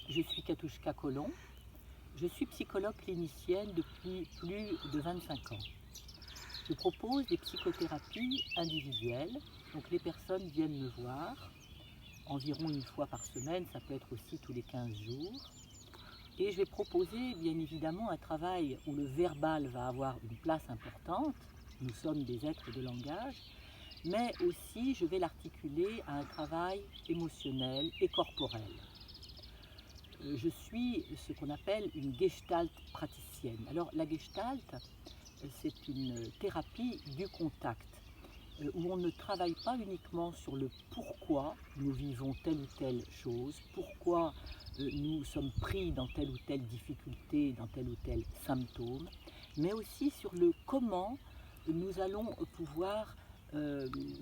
Je suis Katouchka Colomb, je suis psychologue clinicienne depuis plus de 25 ans. Je propose des psychothérapies individuelles, donc les personnes viennent me voir environ une fois par semaine, ça peut être aussi tous les 15 jours. Et je vais proposer bien évidemment un travail où le verbal va avoir une place importante, nous sommes des êtres de langage, mais aussi je vais l'articuler à un travail émotionnel et corporel. Je suis ce qu'on appelle une gestalt praticienne. Alors la gestalt, c'est une thérapie du contact, où on ne travaille pas uniquement sur le pourquoi nous vivons telle ou telle chose, pourquoi nous sommes pris dans telle ou telle difficulté, dans tel ou tel symptôme, mais aussi sur le comment nous allons pouvoir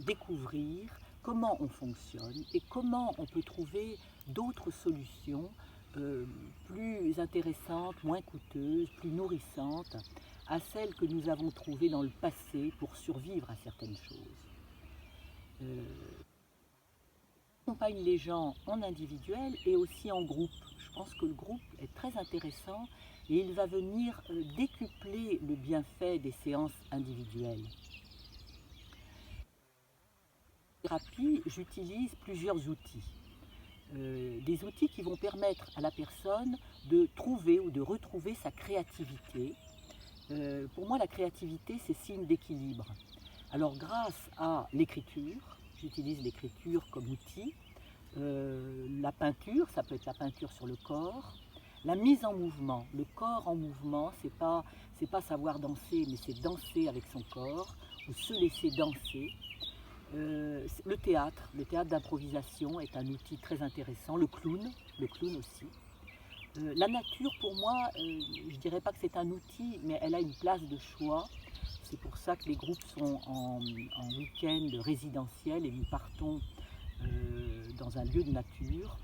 découvrir comment on fonctionne et comment on peut trouver d'autres solutions plus intéressantes, moins coûteuses, plus nourrissantes à celles que nous avons trouvées dans le passé pour survivre à certaines choses. J'accompagne les gens en individuel et aussi en groupe. Je pense que le groupe est très intéressant et il va venir décupler le bienfait des séances individuelles. En thérapie, j'utilise plusieurs outils. Des outils qui vont permettre à la personne de trouver ou de retrouver sa créativité. Pour moi, la créativité, c'est signe d'équilibre. Alors, grâce à l'écriture, j'utilise l'écriture comme outil, la peinture, ça peut être la peinture sur le corps, la mise en mouvement. Le corps en mouvement, c'est pas savoir danser, mais c'est danser avec son corps, ou se laisser danser. Le théâtre d'improvisation est un outil très intéressant, le clown aussi. La nature, pour moi, je ne dirais pas que c'est un outil, mais elle a une place de choix. C'est pour ça que les groupes sont en week-end résidentiel et nous partons dans un lieu de nature.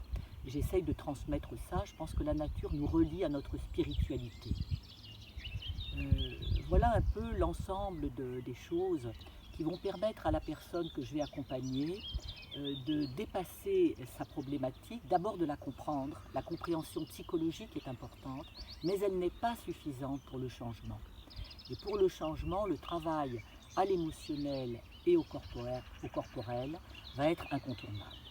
J'essaye de transmettre ça. Je pense que la nature nous relie à notre spiritualité. Voilà un peu l'ensemble des choses qui vont permettre à la personne que je vais accompagner de dépasser sa problématique, d'abord de la comprendre. La compréhension psychologique est importante, mais elle n'est pas suffisante pour le changement. Et pour le changement, le travail à l'émotionnel et au corporel va être incontournable.